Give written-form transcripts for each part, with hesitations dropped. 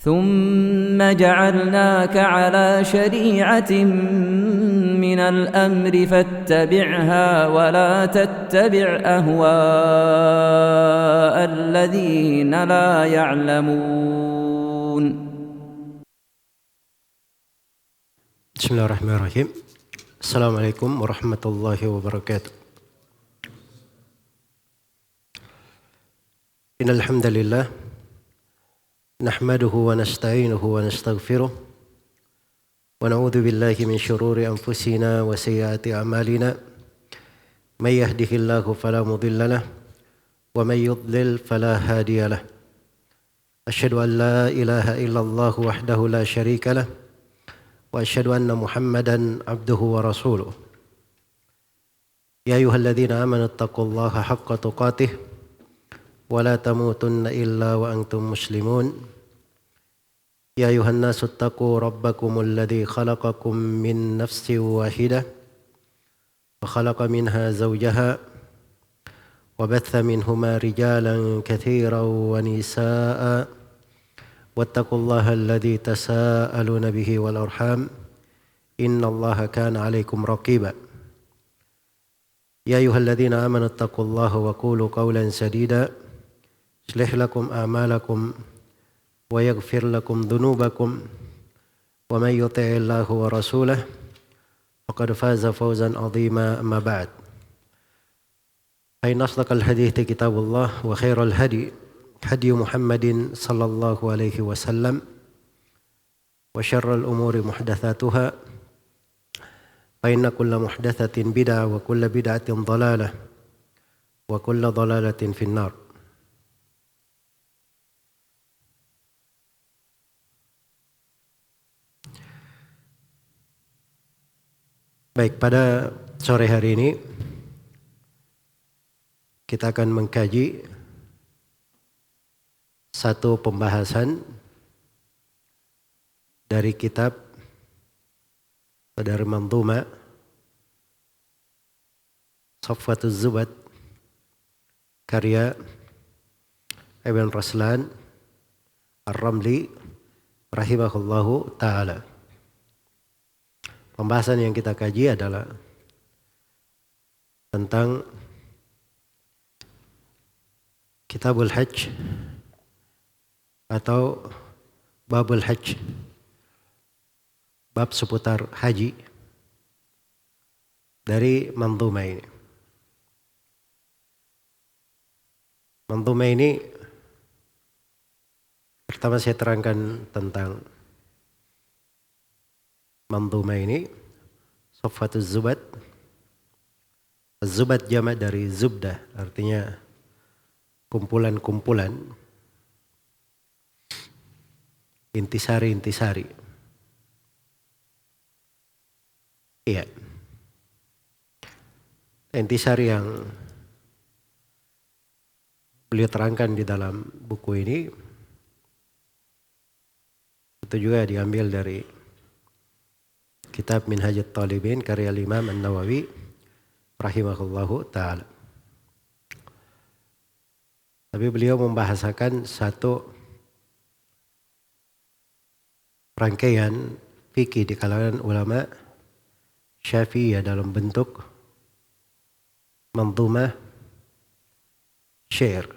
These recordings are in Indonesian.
ثم جعلناك على شريعة من الأمر فاتبعها ولا تتبع أهواء الذين لا يعلمون. Bismillahirrahmanirrahim. Assalamualaikum warahmatullahi wabarakatuh. Innal hamdalillah nahmaduhu wa nasta'inuhu wa nastaghfiruh wa na'udzu billahi min shururi anfusina wa sayyiati a'malina. May yahdihillahu fala mudilla lahu wa may yudlil fala hadiya lahu. Asyhadu an la ilaha illallah wahdahu la syarika lahu wa asyhadu anna Muhammadan abduhu wa rasuluh. Ya ayyuhalladzina amanu taqullaha haqqa tuqatih wa la tamutunna illa wa antum muslimun. Ya ayuhan nasu taqu rabbakumul ladzi khalaqakum min nafsin wahidah wa khalaqa minha zawjaha wa batha minhuma rijalan katsiran wa nisaa'a wattaqullaha alladzi tasaaluna bihi wal arham innallaha kana 'alaikum raqiba. Ya ayyuhalladzina amanu taqullaha wa qulu qawlan sadida yuslih lakum a'malakum wa yaghfir lakum dhunubakum wa may yuti'illaha wa rasulahu faqad faza fawzan 'azima. Amma ba'd. Fa inna asdaqal hadithi kitabullah wa khairal hadi hadi Muhammadin sallallahu alaihi wasallam wa syarrul umuri muhdatsatuha fa inna kulla muhdatsatin bid'ah wa kulla bid'atin dhalalah wa kulla dhalalatin finnar. Baik, pada sore hari ini kita akan mengkaji satu pembahasan dari kitab dari Mandhuma Safwatuz Zubat karya Ibn Raslan Ar-Ramli rahimahullahu ta'ala. Pembahasan yang kita kaji adalah tentang Kitabul Hajj atau Babul Hajj, bab seputar haji dari Mandhuma ini. Mandhuma ini pertama saya terangkan tentang Mandhuma ini, Safwatuz Zubat. Zubat jamak dari zubdah, artinya kumpulan-kumpulan, intisari-intisari. Iya. Intisari yang beliau terangkan di dalam buku ini itu juga diambil dari kitab Minhajut Talibin karya Imam An-Nawawi rahimahullahu ta'ala. Tapi beliau membahasakan satu rangkaian fikih di kalangan ulama Syafi'iyah dalam bentuk mandhumah syair,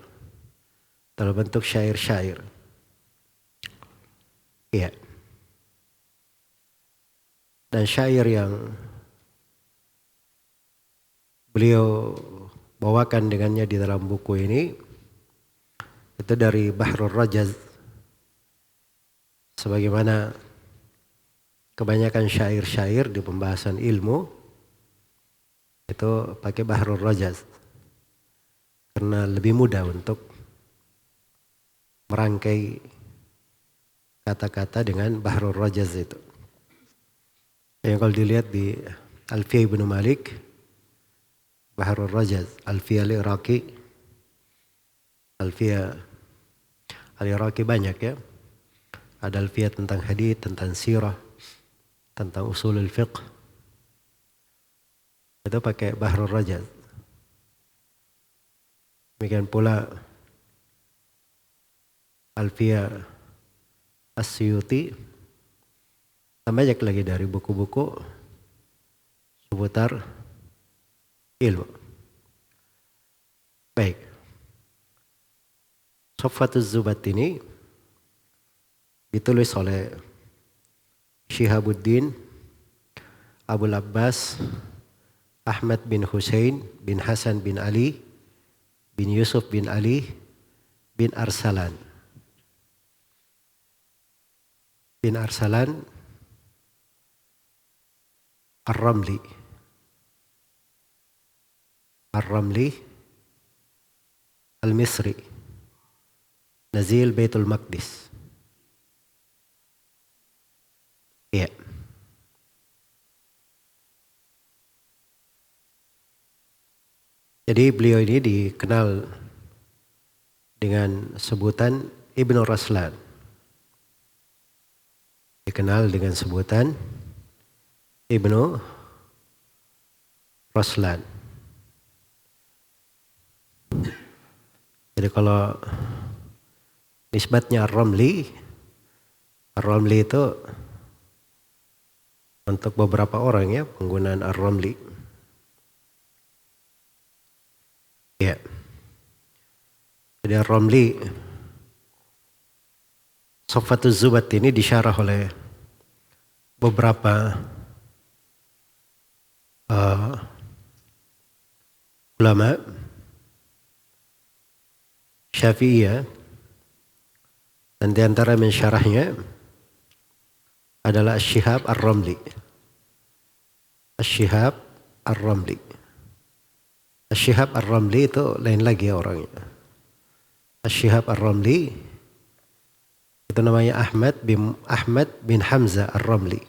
dalam bentuk syair-syair. Iya. Dan syair yang beliau bawakan dengannya di dalam buku ini itu dari Bahrul Rajaz. Sebagaimana kebanyakan syair-syair di pembahasan ilmu itu pakai Bahrul Rajaz karena lebih mudah untuk merangkai kata-kata dengan Bahrul Rajaz itu. Yang kalau dilihat di Alfiyah Ibnu Malik, Bahrul Rajaz, Alfiyah Al-Iraqi, Alfiyah Al-Iraqi banyak ya. Ada alfiyah tentang hadits, tentang sirah, tentang usulul fiqh. Itu pakai Bahrul Rajaz. Demikian pula Alfiyah As-Suyuti, dan banyak lagi dari buku-buku seputar ilmu. Baik, Soffatuz Zubat ini ditulis oleh Syihabuddin Abul Abbas Ahmad bin Husain bin Hasan bin Ali bin Yusuf bin Ali bin Arsalan Ar-Ramli Al-Misri Nazil Baitul Maqdis. Ya. Jadi beliau ini dikenal dengan sebutan Ibnu Raslan. Dikenal dengan sebutan Ibnu Raslan. Jadi kalau nisbatnya Ar-Ramli itu untuk beberapa orang ya penggunaan Ar-Ramli. Ya. Jadi Ar-Ramli Soffatuz Zubat ini disyarah oleh beberapa ulama Syafi'iyah, dan di antara mensyarahnya adalah Asy-Syihab Ar-Ramli. Asy-Syihab Ar-Ramli. Asy-Syihab Ar-Ramli itu lain lagi orangnya. Asy-Syihab Ar-Ramli itu namanya Ahmad bin Hamzah Ar-Ramli.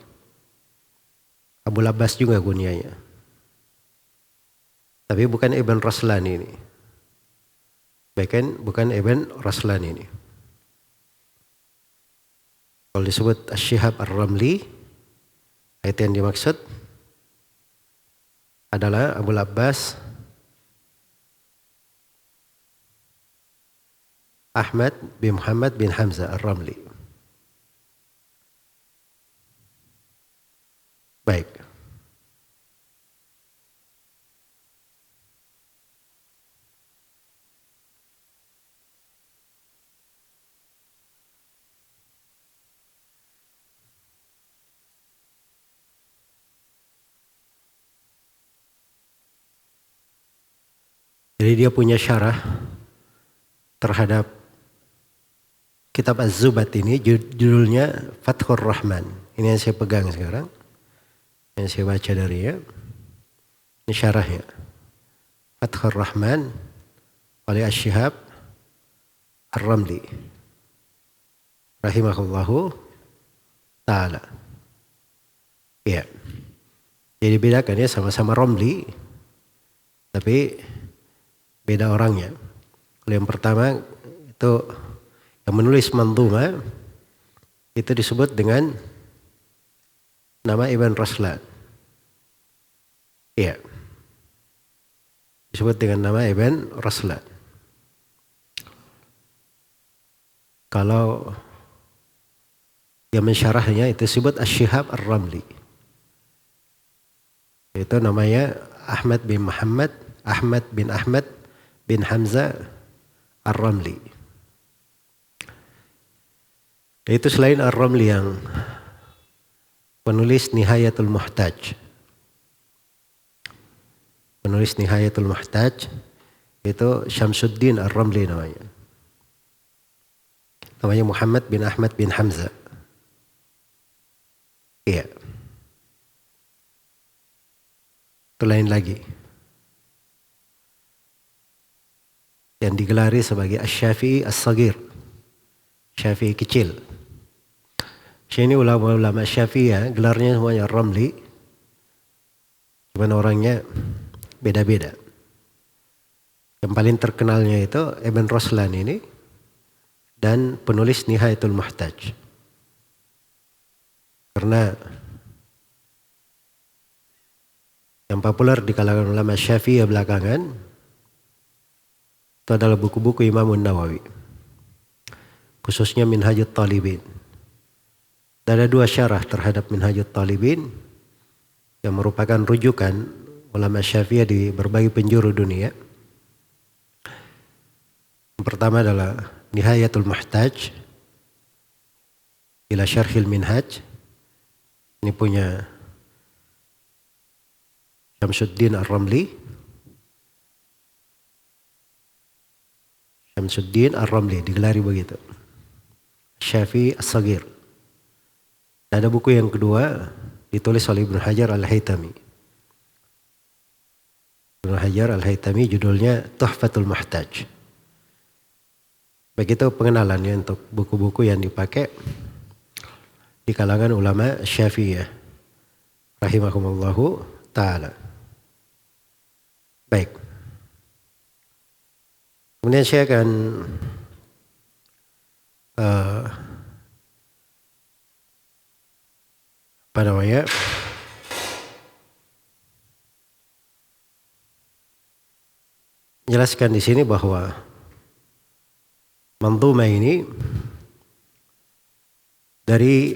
Abul Abbas juga kunyanya. Tapi bukan Ibn Raslan ini. Bukan Ibn Raslan ini. Kalau disebut Asy-Syihab Ar-Ramli, itu yang dimaksud adalah Abul Abbas Ahmad bin Muhammad bin Hamzah Ar-Ramli. Baik. Jadi dia punya syarah terhadap kitab Az-Zubat ini, judulnya Fathur Rahman. Ini yang saya pegang sekarang, yang saya baca dari ya. Ini syarahnya. Fathur Rahman oleh Asy-Syihab Ar-Ramli rahimahullahu ta'ala. Ya. Jadi bedakan ya, sama-sama Ramli, tapi beda orangnya. Kalau yang pertama itu yang menulis Mandhumah itu disebut dengan nama Ibn Raslan. Iya. Disebut dengan nama Ibn Raslan. Kalau yang mensyarahnya itu disebut Asy-Syihab Ar-Ramli. Itu namanya Ahmad bin Ahmad bin Hamzah Ar-Ramli. Itu selain Ar-Ramli yang penulis Nihayatul Muhtaj. Penulis Nihayatul Muhtaj itu Syamsuddin Ar-Ramli namanya. Namanya Muhammad bin Ahmad bin Hamzah. Iya. Itu lain lagi. Yang digelari sebagai Asy-Syafi'i As-Saghir. Syafi'i kecil. Sini ulama-ulama Syafi'i ya, gelarnya semuanya Ramli. Cuman orangnya beda-beda. Yang paling terkenalnya itu Ibn Raslan ini dan penulis Nihayatul Muhtaj. Karena yang populer di kalangan ulama Syafi'i belakangan itu adalah buku-buku Imam Nawawi, khususnya Minhajut Talibin. Ada 2 syarah terhadap Minhajut Talibin yang merupakan rujukan ulama Syafi'iyah di berbagai penjuru dunia. Yang pertama adalah Nihayatul Muhtaj ila Syarhil Minhaj. Ini punya Syamsuddin Ar-Ramli. Syamsuddin Ar-Ramli digelari begitu. Syafi'i As-Saghir. Ada buku yang kedua ditulis oleh Ibnu Hajar Al-Haytami. Ibnu Hajar Al-Haytami judulnya Tuhfatul Muhtaj. Begitu pengenalannya untuk buku-buku yang dipakai di kalangan ulama Syafi'iyah rahimahumullahu ta'ala. Baik. Kemudian saya akan menjelaskan di sini bahwa manzumah ini dari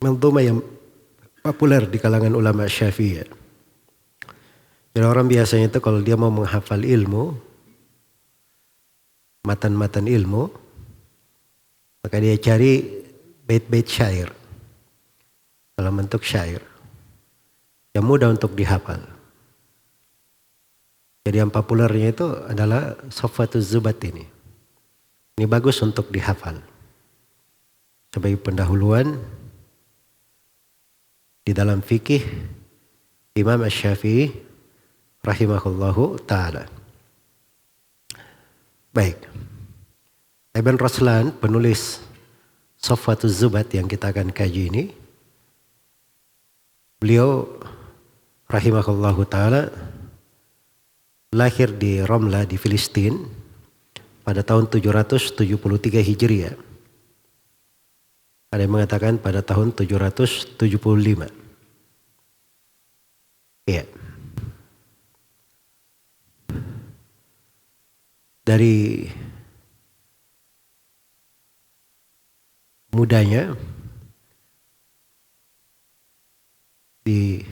manzumah yang populer di kalangan ulama Syafi'iyah. Jadi orang biasanya itu kalau dia mau menghafal ilmu, matan-matan ilmu, maka dia cari bait-bait syair dalam bentuk syair yang mudah untuk dihafal. Jadi yang populernya itu adalah Safwatuz Zubat ini. Ini bagus untuk dihafal sebagai pendahuluan di dalam fikih Imam Asy-Syafi'i rahimahullahu ta'ala. Baik. Ibn Raslan, penulis Safwatuz Zubat yang kita akan kaji ini, beliau rahimahullahu ta'ala lahir di Ramla di Filistin pada tahun 773 Hijriah. Ada yang mengatakan pada tahun 775. Iya. Dari mudanya di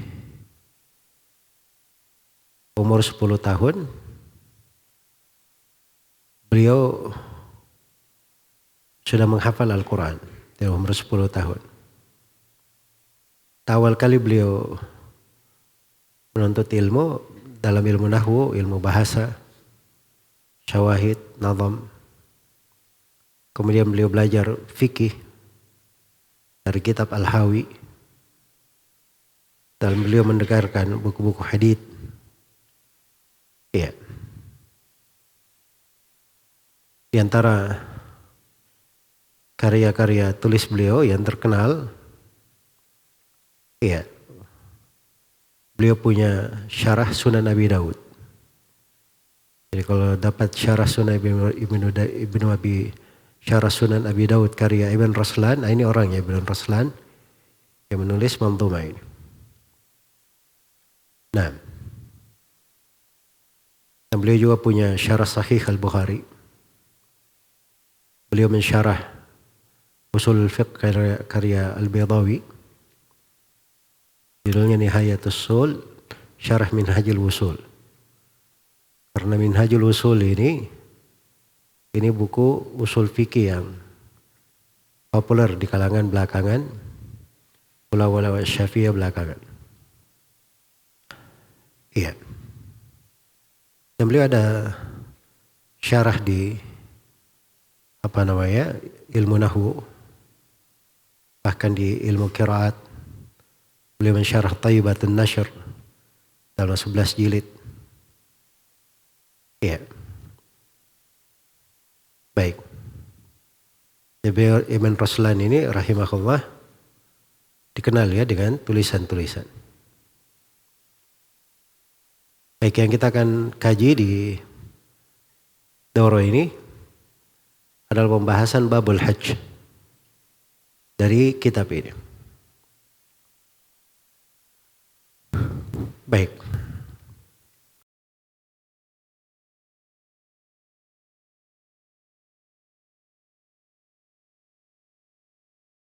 umur 10 tahun beliau sudah menghafal Al-Quran di umur 10 tahun. Awal kali beliau menuntut ilmu dalam ilmu nahwu, ilmu bahasa, syawahid, nazam. Kemudian beliau belajar fikih dari kitab Al-Hawi. Dan beliau mendengarkan buku-buku hadits. Iya. Di antara karya-karya tulis beliau yang terkenal, iya, beliau punya syarah Sunan Abi Daud. Jadi kalau dapat syarah Sunan Ibnu Abi Syarah Sunan Abi Daud karya Ibn Raslan, ini orangnya Ibn Raslan yang menulis manzumah ini. Nah, dan beliau juga punya syarah Sahih Al-Bukhari. Beliau mensyarah Usul Fiqh karya Al-Baydawi. Judulnya Nihayatus Usul, Syarah Minhajul Usul. Karena Minhajul Usul ini buku usul fikih yang populer di kalangan belakangan, ulama Syafi'iyah belakangan. Iya. Dan beliau ada syarah di ilmu nahwu, bahkan di ilmu qiraat. Beliau mensyarah Thayyibatun Nashr dalam 11 jilid. Iya. Baik. Ibn Raslan ini rahimahullah dikenal ya dengan tulisan-tulisan. Baik, yang kita akan kaji di daurah ini adalah pembahasan Babul Hajj dari kitab ini. Baik.